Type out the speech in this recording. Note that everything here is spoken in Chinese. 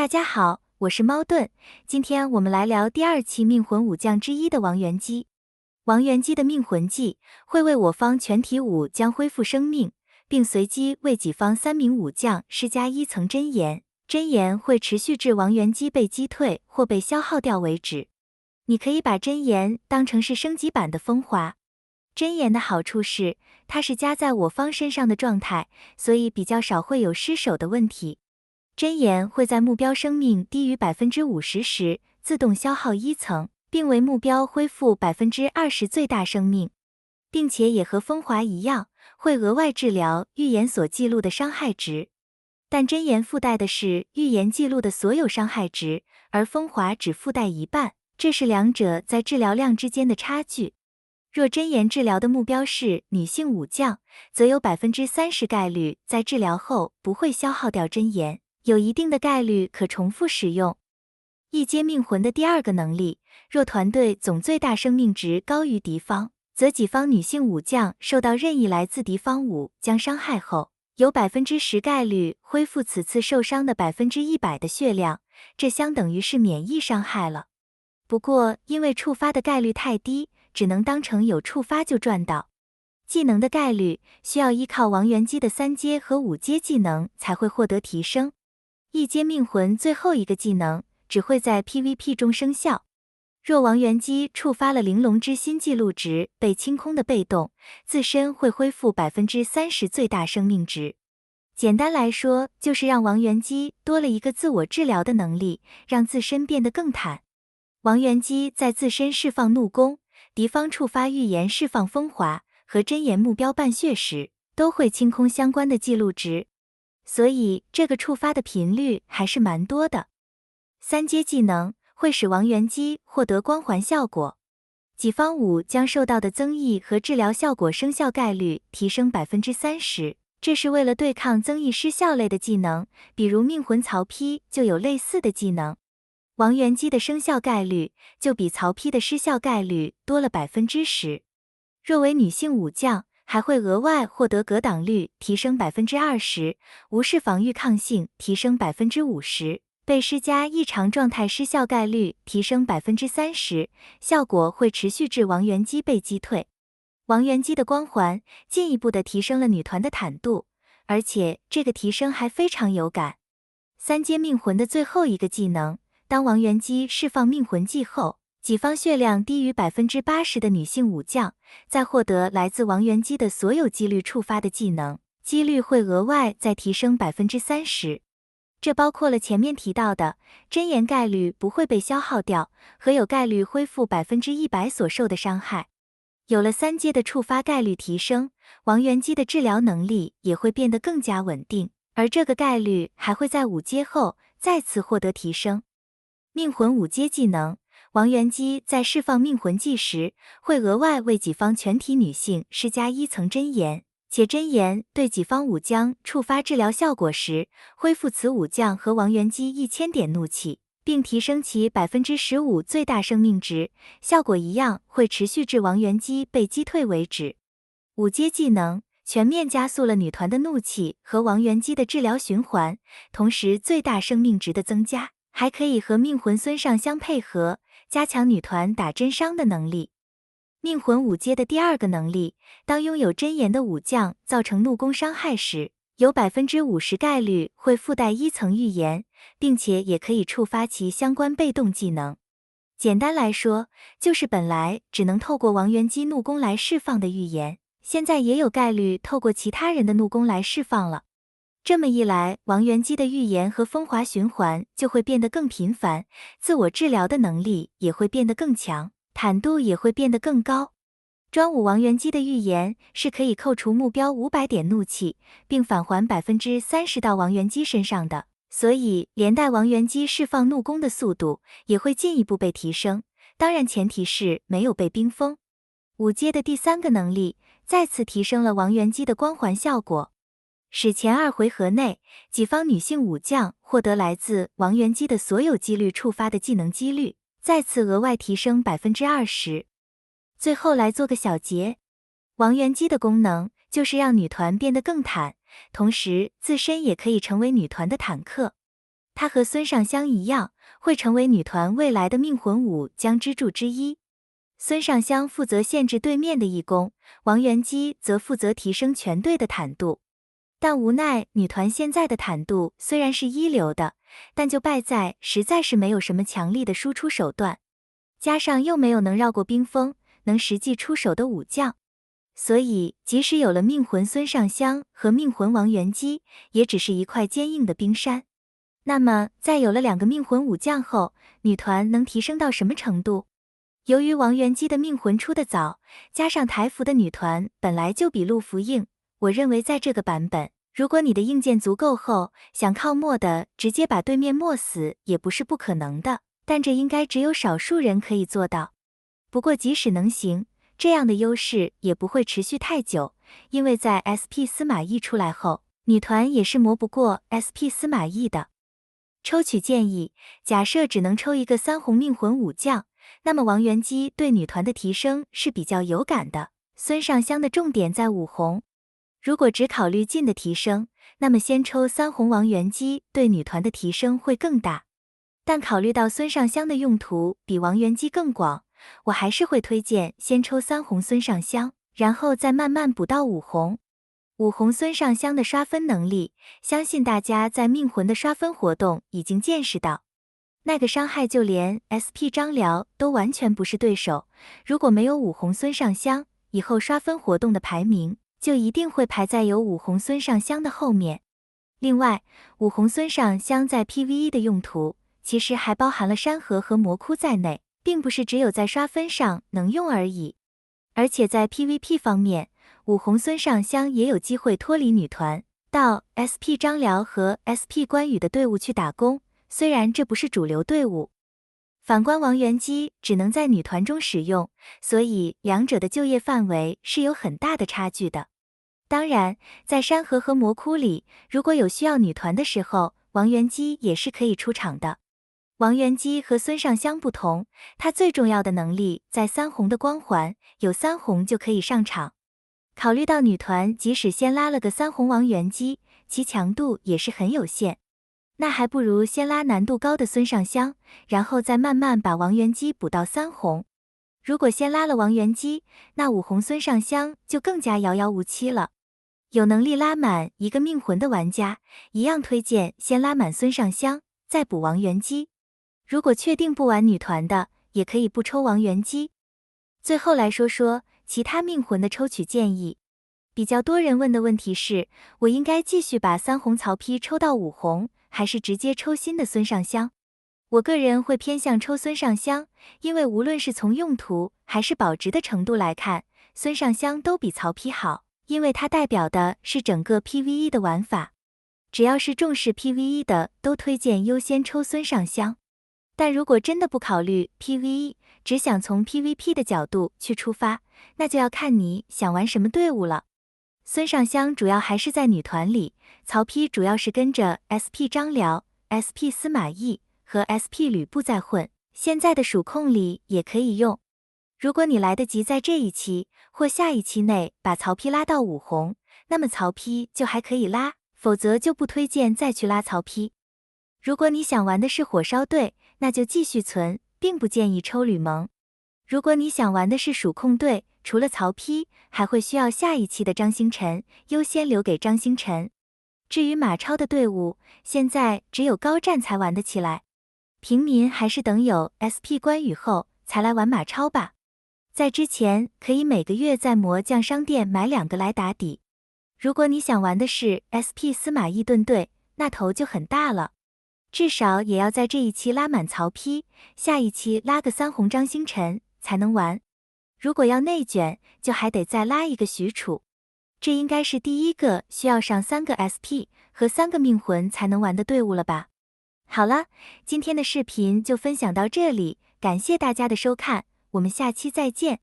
大家好，我是猫盾，今天我们来聊第二期命魂武将之一的王元姬。王元姬的命魂技会为我方全体武将恢复生命，并随机为己方3名武将施加1层真言，真言会持续至王元姬被击退或被消耗掉为止。你可以把真言当成是升级版的风华。真言的好处是，它是加在我方身上的状态，所以比较少会有失手的问题。真言会在目标生命低于 50% 时自动消耗1层，并为目标恢复 20% 最大生命，并且也和风华一样，会额外治疗预言所记录的伤害值。但真言附带的是预言记录的所有伤害值，而风华只附带一半，这是两者在治疗量之间的差距。若真言治疗的目标是女性武将，则有 30% 概率在治疗后不会消耗掉真言，有一定的概率可重复使用。一阶命魂的第二个能力，若团队总最大生命值高于敌方，则己方女性武将受到任意来自敌方武将伤害后，有 10% 概率恢复此次受伤的 100% 的血量，这相等于是免疫伤害了。不过因为触发的概率太低，只能当成有触发就赚到。技能的概率需要依靠王元姬的3阶和5阶技能才会获得提升。一阶命魂最后一个技能只会在 PVP 中生效。若王元姬触发了玲珑之心记录值被清空的被动，自身会恢复 30% 最大生命值。简单来说，就是让王元姬多了一个自我治疗的能力，让自身变得更坦。王元姬在自身释放怒弓，敌方触发预言释放风华和真言目标半血时，都会清空相关的记录值，所以这个触发的频率还是蛮多的。3阶技能会使王元姬获得光环效果，己方武将受到的增益和治疗效果生效概率提升 30%， 这是为了对抗增益失效类的技能，比如命魂曹丕就有类似的技能。王元姬的生效概率就比曹丕的失效概率多了 10%。若为女性武将，还会额外获得格挡率提升 20%， 无视防御抗性提升 50%， 被施加异常状态失效概率提升 30%， 效果会持续至王元姬被击退。王元姬的光环进一步的提升了女团的坦度，而且这个提升还非常有感。3阶命魂的最后一个技能，当王元姬释放命魂技后，己方血量低于 80% 的女性武将，在获得来自王元姬的所有几率触发的技能，几率会额外再提升 30%。这包括了前面提到的真言概率不会被消耗掉，和有概率恢复 100% 所受的伤害。有了3阶的触发概率提升，王元姬的治疗能力也会变得更加稳定，而这个概率还会在5阶后再次获得提升。命魂5阶技能，王元姬在释放命魂技时，会额外为己方全体女性施加1层真言，且真言对己方武将触发治疗效果时，恢复此武将和王元姬1000点怒气，并提升其 15% 最大生命值，效果一样会持续至王元姬被击退为止。5阶技能全面加速了女团的怒气和王元姬的治疗循环，同时最大生命值的增加，还可以和命魂孙尚相配合，加强女团打真伤的能力。命魂5阶的第二个能力，当拥有真言的武将造成怒弓伤害时，有 50% 概率会附带1层预言，并且也可以触发其相关被动技能。简单来说，就是本来只能透过王元姬怒弓来释放的预言，现在也有概率透过其他人的怒弓来释放了。这么一来，王元姬的预言和风华循环就会变得更频繁，自我治疗的能力也会变得更强，坦度也会变得更高。专武王元姬的预言是可以扣除目标500点怒气，并返还 30% 到王元姬身上的，所以连带王元姬释放怒弓的速度也会进一步被提升，当然前提是没有被冰封。5阶的第3个能力再次提升了王元姬的光环效果，使前2回合内己方女性武将获得来自王元姬的所有几率触发的技能几率再次额外提升 20%。 最后来做个小结，王元姬的功能就是让女团变得更坦，同时自身也可以成为女团的坦克。他和孙尚香一样，会成为女团未来的命魂武将支柱之一。孙尚香负责限制对面的一攻，王源基则负责提升全队的坦度。但无奈女团现在的坦度虽然是一流的，但就败在实在是没有什么强力的输出手段，加上又没有能绕过冰封、能实际出手的武将，所以即使有了命魂孙尚香和命魂王源基，也只是一块坚硬的冰山。那么在有了2个命魂武将后，女团能提升到什么程度？由于王源基的命魂出得早，加上台服的女团本来就比陆服硬，我认为在这个版本，如果你的硬件足够厚，想靠磨的直接把对面磨死也不是不可能的，但这应该只有少数人可以做到。不过即使能行，这样的优势也不会持续太久，因为在 SP 司马懿出来后，女团也是磨不过 SP 司马懿的。抽取建议，假设只能抽一个3红命魂武将，那么王源基对女团的提升是比较有感的，孙尚香的重点在5红。如果只考虑近的提升，那么先抽3红王源基对女团的提升会更大。但考虑到孙尚香的用途比王源基更广，我还是会推荐先抽3红孙尚香，然后再慢慢补到5红。5红孙尚香的刷分能力，相信大家在命魂的刷分活动已经见识到，那个伤害就连 SP 张辽都完全不是对手。如果没有5红孙尚香，以后刷分活动的排名就一定会排在有5红孙尚香的后面。另外，5红孙尚香在 PVE 的用途其实还包含了山河和魔窟在内，并不是只有在刷分上能用而已。而且在 PVP 方面，5红孙尚香也有机会脱离女团，到 SP 张辽和 SP 关羽的队伍去打工，虽然这不是主流队伍。反观王源基只能在女团中使用，所以两者的就业范围是有很大的差距的。当然，在山河和魔窟里，如果有需要女团的时候，王源基也是可以出场的。王源基和孙尚香不同，他最重要的能力在3红的光环，有3红就可以上场。考虑到女团即使先拉了个3红王源基，其强度也是很有限，那还不如先拉难度高的孙尚香，然后再慢慢把王源基补到3红。如果先拉了王源基，那5红孙尚香就更加遥遥无期了。有能力拉满一个命魂的玩家，一样推荐先拉满孙尚香，再补王源基。如果确定不玩女团的，也可以不抽王源基。最后来说说其他命魂的抽取建议。比较多人问的问题是，我应该继续把3红曹丕抽到5红，还是直接抽新的孙尚香？我个人会偏向抽孙尚香，因为无论是从用途还是保值的程度来看，孙尚香都比曹丕好，因为它代表的是整个 PVE 的玩法。只要是重视 PVE 的，都推荐优先抽孙尚香。但如果真的不考虑 PVE， 只想从 PVP 的角度去出发，那就要看你想玩什么队伍了。孙尚香主要还是在女团里，曹丕主要是跟着 SP 张辽、SP 司马懿和 SP 吕布在混，现在的蜀控里也可以用。如果你来得及在这一期或下一期内把曹丕拉到5红，那么曹丕就还可以拉，否则就不推荐再去拉曹丕。如果你想玩的是火烧队，那就继续存，并不建议抽吕蒙。如果你想玩的是蜀控队，除了曹丕，还会需要下一期的张星辰，优先留给张星辰。至于马超的队伍，现在只有高战才玩得起来，平民还是等有 SP 关羽后才来玩马超吧。在之前可以每个月在魔将商店买2个来打底。如果你想玩的是 SP 司马懿盾队，那头就很大了。至少也要在这一期拉满曹丕，下一期拉个3红张星辰才能玩。如果要内卷，就还得再拉一个许褚。这应该是第一个需要上3个 SP 和3个命魂才能玩的队伍了吧？好了，今天的视频就分享到这里，感谢大家的收看，我们下期再见。